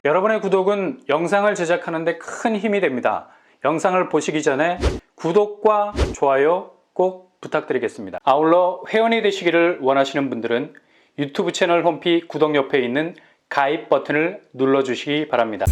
여러분의 구독은 영상을 제작하는 데 큰 힘이 됩니다. 영상을 보시기 전에 구독과 좋아요 꼭 부탁드리겠습니다. 아울러 회원이 되시기를 원하시는 분들은 유튜브 채널 홈피 구독 옆에 있는 가입 버튼을 눌러주시기 바랍니다.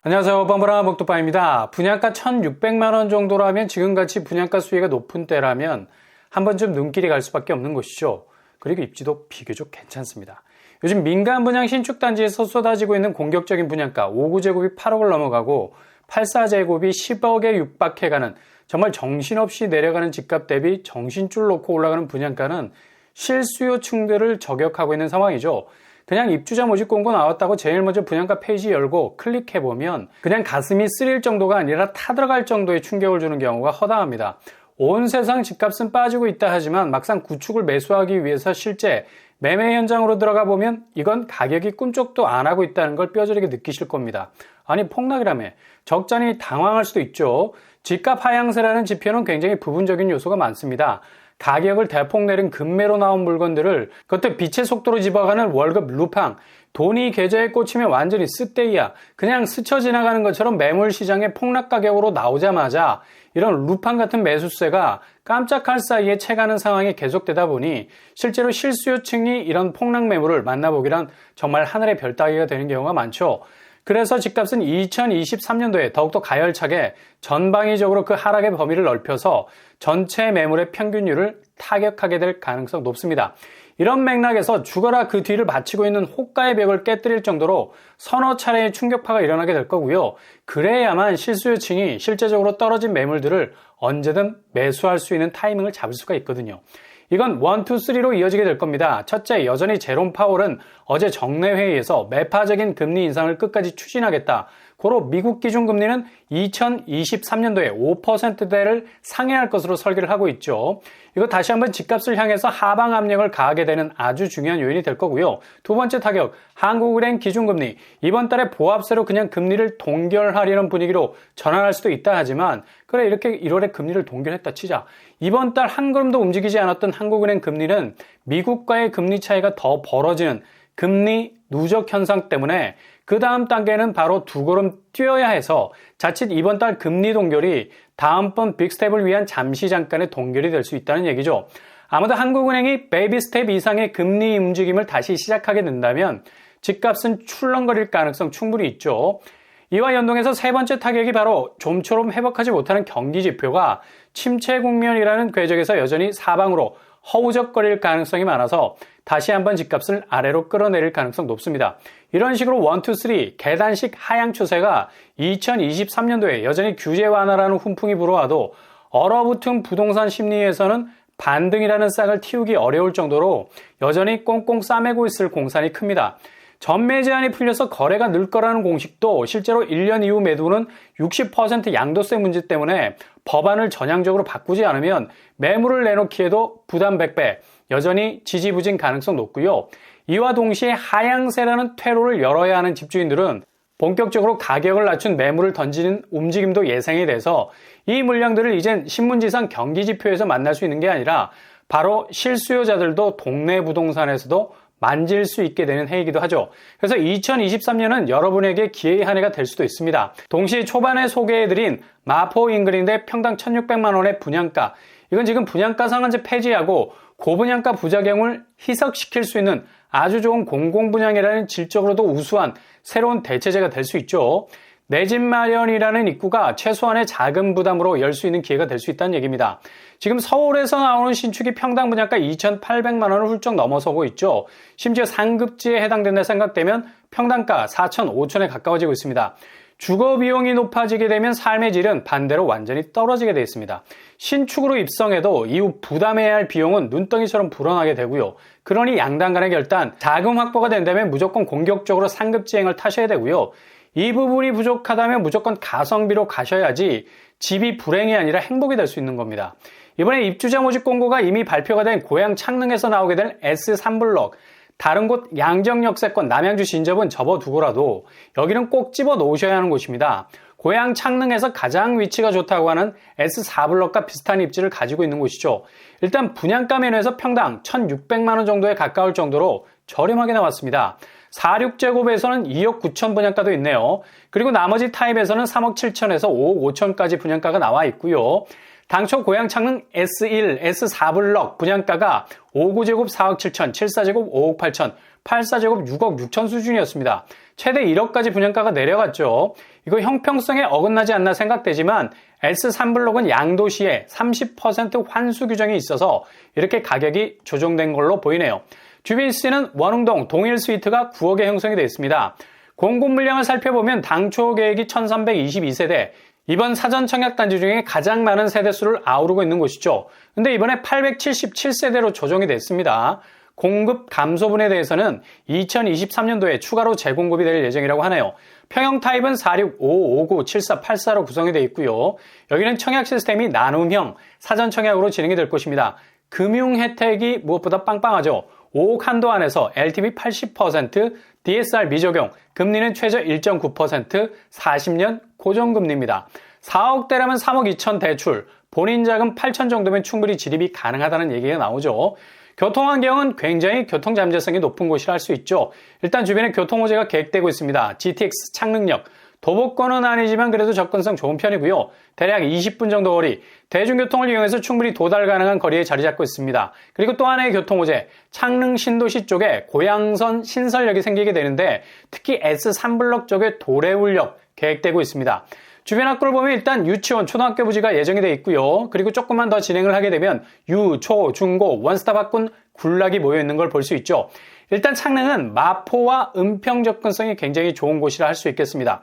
안녕하세요, 뻔뻔한 목도빠입니다. 분양가 1,600만원 정도라면 지금같이 분양가 수위가 높은 때라면 한 번쯤 눈길이 갈 수밖에 없는 것이죠. 그리고 입지도 비교적 괜찮습니다. 요즘 민간 분양 신축단지에서 쏟아지고 있는 공격적인 분양가 5구제곱이 8억을 넘어가고 84제곱이 10억에 육박해가는 정말 정신없이 내려가는 집값 대비 정신줄 놓고 올라가는 분양가는 실수요층들을 저격하고 있는 상황이죠. 그냥 입주자 모집 공고 나왔다고 제일 먼저 분양가 페이지 열고 클릭해보면 그냥 가슴이 쓰릴 정도가 아니라 타들어갈 정도의 충격을 주는 경우가 허다합니다. 온 세상 집값은 빠지고 있다 하지만 막상 구축을 매수하기 위해서 실제 매매 현장으로 들어가 보면 이건 가격이 꿈쩍도 안 하고 있다는 걸 뼈저리게 느끼실 겁니다. 아니 폭락이라며 적잖이 당황할 수도 있죠. 집값 하향세라는 지표는 굉장히 부분적인 요소가 많습니다. 가격을 대폭 내린 급매로 나온 물건들을 그것도 빛의 속도로 집어가는 월급 루팡, 돈이 계좌에 꽂히면 완전히 쓰떼기야, 그냥 스쳐 지나가는 것처럼 매물 시장에 폭락 가격으로 나오자마자 이런 루팡 같은 매수세가 깜짝할 사이에 채가는 상황이 계속되다 보니 실제로 실수요층이 이런 폭락 매물을 만나보기란 정말 하늘의 별 따기가 되는 경우가 많죠. 그래서 집값은 2023년도에 더욱더 가열차게 전방위적으로 그 하락의 범위를 넓혀서 전체 매물의 평균율을 타격하게 될 가능성이 높습니다. 이런 맥락에서 죽어라 그 뒤를 바치고 있는 호가의 벽을 깨뜨릴 정도로 서너 차례의 충격파가 일어나게 될 거고요. 그래야만 실수요층이 실제적으로 떨어진 매물들을 언제든 매수할 수 있는 타이밍을 잡을 수가 있거든요. 이건 1, 2, 3로 이어지게 될 겁니다. 첫째, 여전히 제롬 파월은 어제 정례회의에서 매파적인 금리 인상을 끝까지 추진하겠다. 고로 미국 기준금리는 2023년도에 5%대를 상회할 것으로 설계를 하고 있죠. 이거 다시 한번 집값을 향해서 하방 압력을 가하게 되는 아주 중요한 요인이 될 거고요. 두 번째 타격, 한국은행 기준금리. 이번 달에 보합세로 그냥 금리를 동결하려는 분위기로 전환할 수도 있다 하지만 그래 이렇게 1월에 금리를 동결했다 치자. 이번 달 한 걸음도 움직이지 않았던 한국은행 금리는 미국과의 금리 차이가 더 벌어지는 금리 누적 현상 때문에 그 다음 단계는 바로 두 걸음 뛰어야 해서 자칫 이번 달 금리 동결이 다음번 빅스텝을 위한 잠시 잠깐의 동결이 될 수 있다는 얘기죠. 아무도 한국은행이 베이비 스텝 이상의 금리 움직임을 다시 시작하게 된다면 집값은 출렁거릴 가능성 충분히 있죠. 이와 연동해서 세 번째 타격이 바로 좀처럼 회복하지 못하는 경기 지표가 침체 국면이라는 궤적에서 여전히 사방으로 허우적거릴 가능성이 많아서 다시 한번 집값을 아래로 끌어내릴 가능성 높습니다. 이런 식으로 1, 2, 3 계단식 하향 추세가 2023년도에 여전히 규제 완화라는 훈풍이 불어와도 얼어붙은 부동산 심리에서는 반등이라는 싹을 틔우기 어려울 정도로 여전히 꽁꽁 싸매고 있을 공산이 큽니다. 전매 제한이 풀려서 거래가 늘 거라는 공식도 실제로 1년 이후 매도는 60% 양도세 문제 때문에 법안을 전향적으로 바꾸지 않으면 매물을 내놓기에도 부담 100배, 여전히 지지부진 가능성 높고요. 이와 동시에 하향세라는 퇴로를 열어야 하는 집주인들은 본격적으로 가격을 낮춘 매물을 던지는 움직임도 예상이 돼서 이 물량들을 이젠 신문지상 경기지표에서 만날 수 있는 게 아니라 바로 실수요자들도 동네 부동산에서도 만질 수 있게 되는 해이기도 하죠. 그래서 2023년은 여러분에게 기회의 한 해가 될 수도 있습니다. 동시에 초반에 소개해드린 마포 인근인데 평당 1,600만 원의 분양가, 이건 지금 분양가 상한제 폐지하고 고분양가 부작용을 희석시킬 수 있는 아주 좋은 공공분양이라는 질적으로도 우수한 새로운 대체제가 될 수 있죠. 내 집 마련이라는 입구가 최소한의 자금 부담으로 열 수 있는 기회가 될 수 있다는 얘기입니다. 지금 서울에서 나오는 신축이 평당 분양가 2,800만 원을 훌쩍 넘어서고 있죠. 심지어 상급지에 해당된다 생각되면 평당가 4천, 5천에 가까워지고 있습니다. 주거 비용이 높아지게 되면 삶의 질은 반대로 완전히 떨어지게 되어 있습니다. 신축으로 입성해도 이후 부담해야 할 비용은 눈덩이처럼 불어나게 되고요. 그러니 양당 간의 결단, 자금 확보가 된다면 무조건 공격적으로 상급지행을 타셔야 되고요. 이 부분이 부족하다면 무조건 가성비로 가셔야지 집이 불행이 아니라 행복이 될 수 있는 겁니다. 이번에 입주자 모집 공고가 이미 발표가 된 고양 창릉에서 나오게 될 S3블럭, 다른 곳 양정역세권 남양주 신접은 접어두고라도 여기는 꼭 집어 놓으셔야 하는 곳입니다. 고양 창릉에서 가장 위치가 좋다고 하는 S4블럭과 비슷한 입지를 가지고 있는 곳이죠. 일단 분양가 면에서 평당 1,600만 원 정도에 가까울 정도로 저렴하게 나왔습니다. 46제곱에서는 2억 9천 분양가도 있네요. 그리고 나머지 타입에서는 3억 7천에서 5억 5천까지 분양가가 나와 있고요. 당초 고양 창릉 S1, S4블럭 분양가가 59제곱 4억 7천, 74제곱 5억 8천, 84제곱 6억 6천 수준이었습니다. 최대 1억까지 분양가가 내려갔죠. 이거 형평성에 어긋나지 않나 생각되지만 S3블럭은 양도시에 30% 환수 규정이 있어서 이렇게 가격이 조정된 걸로 보이네요. 주변시세는 원흥동 동일 스위트가 9억에 형성이 되어 있습니다. 공급 물량을 살펴보면 당초 계획이 1322세대, 이번 사전 청약 단지 중에 가장 많은 세대수를 아우르고 있는 곳이죠. 근데 이번에 877세대로 조정이 됐습니다. 공급 감소분에 대해서는 2023년도에 추가로 재공급이 될 예정이라고 하네요. 평형 타입은 46, 5, 59, 74, 84로 구성이 되어 있고요. 여기는 청약 시스템이 나눔형 사전 청약으로 진행이 될 것입니다. 금융 혜택이 무엇보다 빵빵하죠. 5억 한도 안에서 LTV 80%, DSR 미적용, 금리는 최저 1.9%, 40년 고정금리입니다. 4억대라면 3억 2천 대출, 본인 자금 8천 정도면 충분히 지립이 가능하다는 얘기가 나오죠. 교통환경은 굉장히 교통잠재성이 높은 곳이라 할 수 있죠. 일단 주변에 교통호재가 계획되고 있습니다. GTX 창릉역, 도보권은 아니지만 그래도 접근성 좋은 편이고요. 대략 20분 정도 거리, 대중교통을 이용해서 충분히 도달 가능한 거리에 자리 잡고 있습니다. 그리고 또 하나의 교통호재, 창릉 신도시 쪽에 고양선 신설역이 생기게 되는데 특히 S3블럭 쪽에 도래울역 계획되고 있습니다. 주변 학교를 보면 일단 유치원, 초등학교 부지가 예정이 되어 있고요. 그리고 조금만 더 진행을 하게 되면 유, 초, 중고, 원스톱 학군 군락이 모여있는 걸 볼 수 있죠. 일단 창릉은 마포와 은평 접근성이 굉장히 좋은 곳이라 할 수 있겠습니다.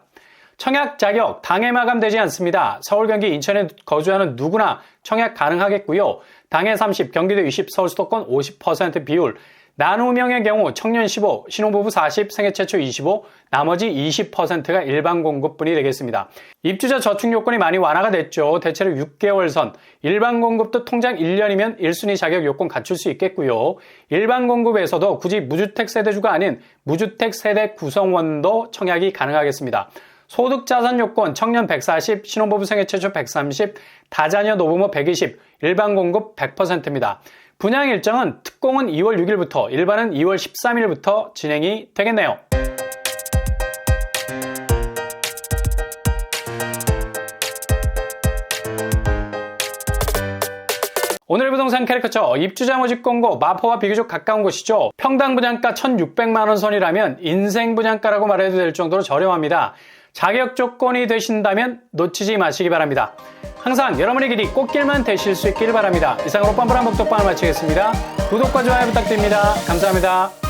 청약 자격 당해 마감되지 않습니다. 서울, 경기, 인천에 거주하는 누구나 청약 가능하겠고요. 당해 30, 경기도 20, 서울 수도권 50% 비율, 나눔형의 경우 청년 15, 신혼부부 40, 생애 최초 25, 나머지 20%가 일반 공급분이 되겠습니다. 입주자 저축 요건이 많이 완화가 됐죠. 대체로 6개월 선, 일반 공급도 통장 1년이면 1순위 자격 요건 갖출 수 있겠고요. 일반 공급에서도 굳이 무주택 세대주가 아닌 무주택 세대 구성원도 청약이 가능하겠습니다. 소득 자산 요건 청년 140, 신혼부부 생애 최초 130, 다자녀 노부모 120, 일반 공급 100%입니다. 분양 일정은 특공은 2월 6일부터, 일반은 2월 13일부터 진행이 되겠네요. 오늘 부동산 캐리커처 입주자 모집 공고, 마포와 비교적 가까운 곳이죠. 평당 분양가 1,600만 원 선이라면 인생 분양가라고 말해도 될 정도로 저렴합니다. 자격 조건이 되신다면 놓치지 마시기 바랍니다. 항상 여러분의 길이 꽃길만 되실 수 있길 바랍니다. 이상으로 뻔뻔한 복덕방을 마치겠습니다. 구독과 좋아요 부탁드립니다. 감사합니다.